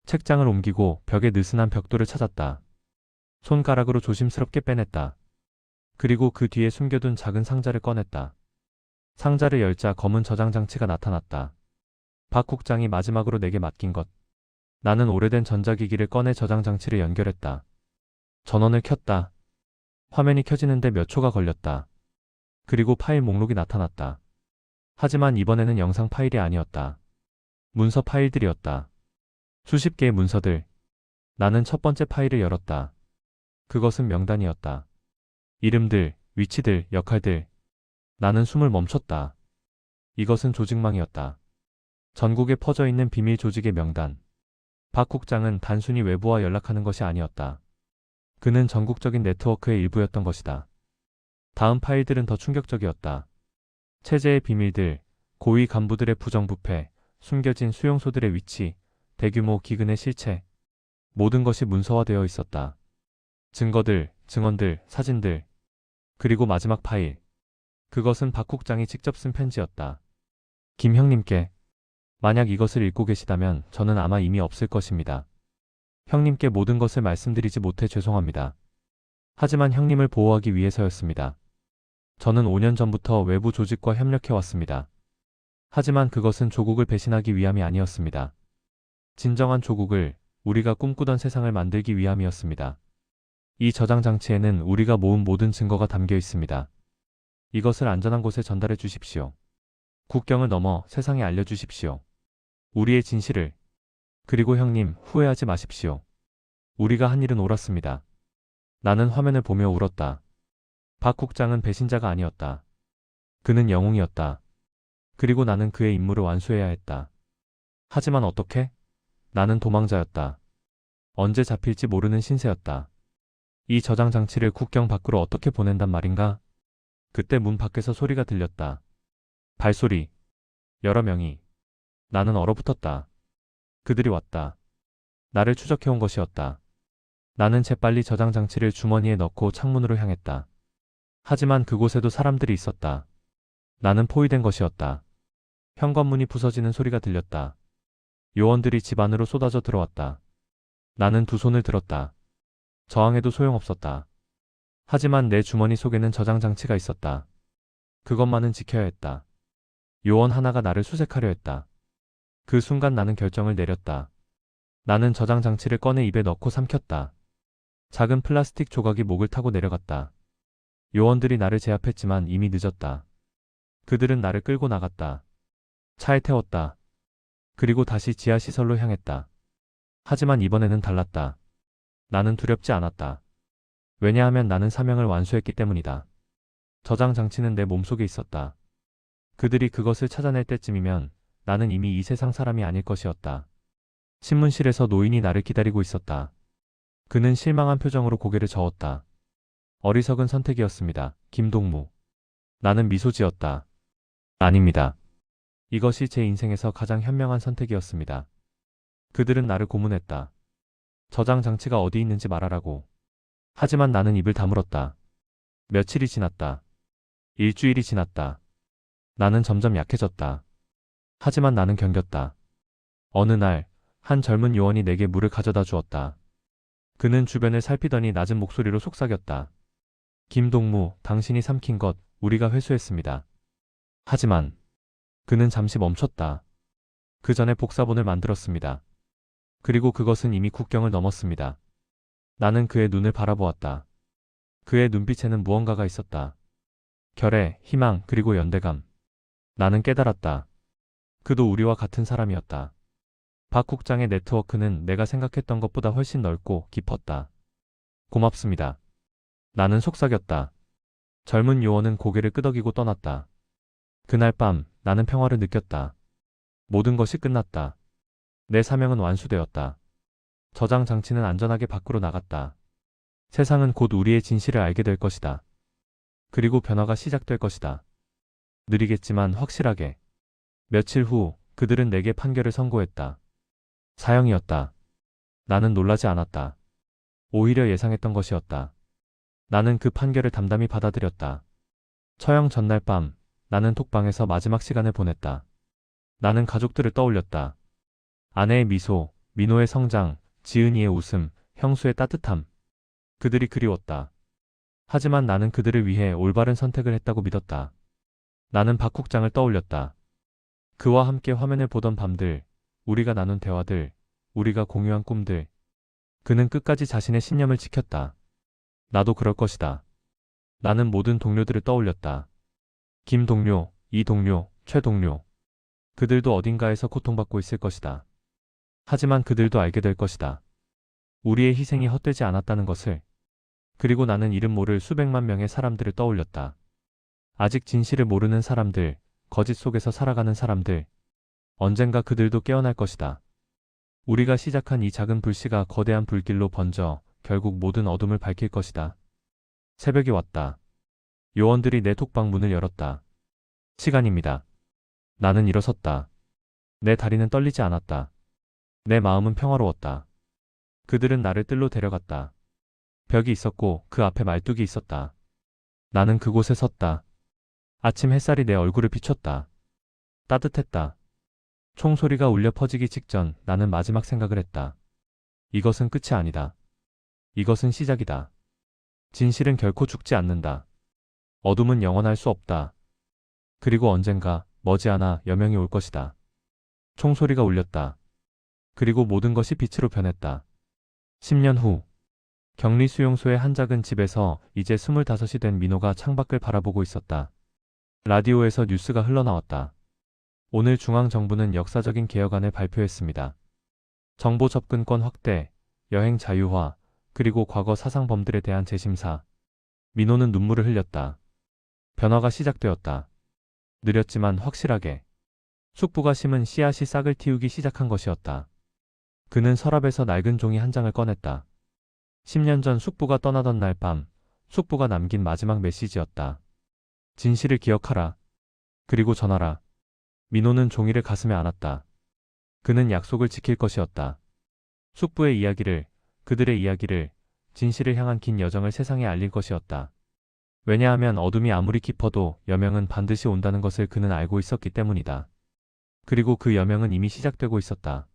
책장을 옮기고 벽에 느슨한 벽돌을 찾았다. 손가락으로 조심스럽게 빼냈다. 그리고 그 뒤에 숨겨둔 작은 상자를 꺼냈다. 상자를 열자 검은 저장 장치가 나타났다. 박 국장이 마지막으로 내게 맡긴 것. 나는 오래된 전자기기를 꺼내 저장 장치를 연결했다. 전원을 켰다. 화면이 켜지는데 몇 초가 걸렸다. 그리고 파일 목록이 나타났다. 하지만 이번에는 영상 파일이 아니었다. 문서 파일들이었다. 수십 개의 문서들. 나는 첫 번째 파일을 열었다. 그것은 명단이었다. 이름들, 위치들, 역할들. 나는 숨을 멈췄다. 이것은 조직망이었다. 전국에 퍼져 있는 비밀 조직의 명단. 박 국장은 단순히 외부와 연락하는 것이 아니었다. 그는 전국적인 네트워크의 일부였던 것이다. 다음 파일들은 더 충격적이었다. 체제의 비밀들, 고위 간부들의 부정부패, 숨겨진 수용소들의 위치, 대규모 기근의 실체. 모든 것이 문서화되어 있었다. 증거들, 증언들, 사진들. 그리고 마지막 파일. 그것은 박 국장이 직접 쓴 편지였다. 김 형님께. 만약 이것을 읽고 계시다면 저는 아마 이미 없을 것입니다. 형님께 모든 것을 말씀드리지 못해 죄송합니다. 하지만 형님을 보호하기 위해서였습니다. 저는 5년 전부터 외부 조직과 협력해왔습니다. 하지만 그것은 조국을 배신하기 위함이 아니었습니다. 진정한 조국을, 우리가 꿈꾸던 세상을 만들기 위함이었습니다. 이 저장 장치에는 우리가 모은 모든 증거가 담겨 있습니다. 이것을 안전한 곳에 전달해 주십시오. 국경을 넘어 세상에 알려주십시오. 우리의 진실을. 그리고 형님, 후회하지 마십시오. 우리가 한 일은 옳았습니다. 나는 화면을 보며 울었다. 박 국장은 배신자가 아니었다. 그는 영웅이었다. 그리고 나는 그의 임무를 완수해야 했다. 하지만 어떻게? 나는 도망자였다. 언제 잡힐지 모르는 신세였다. 이 저장 장치를 국경 밖으로 어떻게 보낸단 말인가? 그때 문 밖에서 소리가 들렸다. 발소리. 여러 명이. 나는 얼어붙었다. 그들이 왔다. 나를 추적해온 것이었다. 나는 재빨리 저장 장치를 주머니에 넣고 창문으로 향했다. 하지만 그곳에도 사람들이 있었다. 나는 포위된 것이었다. 현관문이 부서지는 소리가 들렸다. 요원들이 집 안으로 쏟아져 들어왔다. 나는 두 손을 들었다. 저항해도 소용없었다. 하지만 내 주머니 속에는 저장 장치가 있었다. 그것만은 지켜야 했다. 요원 하나가 나를 수색하려 했다. 그 순간 나는 결정을 내렸다. 나는 저장 장치를 꺼내 입에 넣고 삼켰다. 작은 플라스틱 조각이 목을 타고 내려갔다. 요원들이 나를 제압했지만 이미 늦었다. 그들은 나를 끌고 나갔다. 차에 태웠다. 그리고 다시 지하시설로 향했다. 하지만 이번에는 달랐다. 나는 두렵지 않았다. 왜냐하면 나는 사명을 완수했기 때문이다. 저장 장치는 내 몸속에 있었다. 그들이 그것을 찾아낼 때쯤이면 나는 이미 이 세상 사람이 아닐 것이었다. 신문실에서 노인이 나를 기다리고 있었다. 그는 실망한 표정으로 고개를 저었다. 어리석은 선택이었습니다. 김동무. 나는 미소 지었다. 아닙니다. 이것이 제 인생에서 가장 현명한 선택이었습니다. 그들은 나를 고문했다. 저장 장치가 어디 있는지 말하라고. 하지만 나는 입을 다물었다. 며칠이 지났다. 일주일이 지났다. 나는 점점 약해졌다. 하지만 나는 견뎠다. 어느 날, 한 젊은 요원이 내게 물을 가져다 주었다. 그는 주변을 살피더니 낮은 목소리로 속삭였다. 김동무, 당신이 삼킨 것, 우리가 회수했습니다. 하지만, 그는 잠시 멈췄다. 그 전에 복사본을 만들었습니다. 그리고 그것은 이미 국경을 넘었습니다. 나는 그의 눈을 바라보았다. 그의 눈빛에는 무언가가 있었다. 결의, 희망, 그리고 연대감. 나는 깨달았다. 그도 우리와 같은 사람이었다. 박 국장의 네트워크는 내가 생각했던 것보다 훨씬 넓고 깊었다. 고맙습니다. 나는 속삭였다. 젊은 요원은 고개를 끄덕이고 떠났다. 그날 밤 나는 평화를 느꼈다. 모든 것이 끝났다. 내 사명은 완수되었다. 저장 장치는 안전하게 밖으로 나갔다. 세상은 곧 우리의 진실을 알게 될 것이다. 그리고 변화가 시작될 것이다. 느리겠지만 확실하게. 며칠 후 그들은 내게 판결을 선고했다. 사형이었다. 나는 놀라지 않았다. 오히려 예상했던 것이었다. 나는 그 판결을 담담히 받아들였다. 처형 전날 밤 나는 톡방에서 마지막 시간을 보냈다. 나는 가족들을 떠올렸다. 아내의 미소, 민호의 성장, 지은이의 웃음, 형수의 따뜻함. 그들이 그리웠다. 하지만 나는 그들을 위해 올바른 선택을 했다고 믿었다. 나는 박 국장을 떠올렸다. 그와 함께 화면을 보던 밤들, 우리가 나눈 대화들, 우리가 공유한 꿈들. 그는 끝까지 자신의 신념을 지켰다. 나도 그럴 것이다. 나는 모든 동료들을 떠올렸다. 김 동료, 이 동료, 최 동료. 그들도 어딘가에서 고통받고 있을 것이다. 하지만 그들도 알게 될 것이다. 우리의 희생이 헛되지 않았다는 것을. 그리고 나는 이름 모를 수백만 명의 사람들을 떠올렸다. 아직 진실을 모르는 사람들, 거짓 속에서 살아가는 사람들. 언젠가 그들도 깨어날 것이다. 우리가 시작한 이 작은 불씨가 거대한 불길로 번져 결국 모든 어둠을 밝힐 것이다. 새벽이 왔다. 요원들이 내 톡방 문을 열었다. 시간입니다. 나는 일어섰다. 내 다리는 떨리지 않았다. 내 마음은 평화로웠다. 그들은 나를 뜰로 데려갔다. 벽이 있었고 그 앞에 말뚝이 있었다. 나는 그곳에 섰다. 아침 햇살이 내 얼굴을 비췄다. 따뜻했다. 총소리가 울려 퍼지기 직전 나는 마지막 생각을 했다. 이것은 끝이 아니다. 이것은 시작이다. 진실은 결코 죽지 않는다. 어둠은 영원할 수 없다. 그리고 언젠가 머지않아 여명이 올 것이다. 총소리가 울렸다. 그리고 모든 것이 빛으로 변했다. 10년 후 격리 수용소의 한 작은 집에서 이제 25이 된 민호가 창밖을 바라보고 있었다. 라디오에서 뉴스가 흘러나왔다. 오늘 중앙정부는 역사적인 개혁안을 발표했습니다. 정보 접근권 확대, 여행 자유화, 그리고 과거 사상범들에 대한 재심사. 민호는 눈물을 흘렸다. 변화가 시작되었다. 느렸지만 확실하게. 숙부가 심은 씨앗이 싹을 틔우기 시작한 것이었다. 그는 서랍에서 낡은 종이 한 장을 꺼냈다. 10년 전 숙부가 떠나던 날 밤, 숙부가 남긴 마지막 메시지였다. 진실을 기억하라. 그리고 전하라. 민호는 종이를 가슴에 안았다. 그는 약속을 지킬 것이었다. 숙부의 이야기를, 그들의 이야기를, 진실을 향한 긴 여정을 세상에 알릴 것이었다. 왜냐하면 어둠이 아무리 깊어도 여명은 반드시 온다는 것을 그는 알고 있었기 때문이다. 그리고 그 여명은 이미 시작되고 있었다.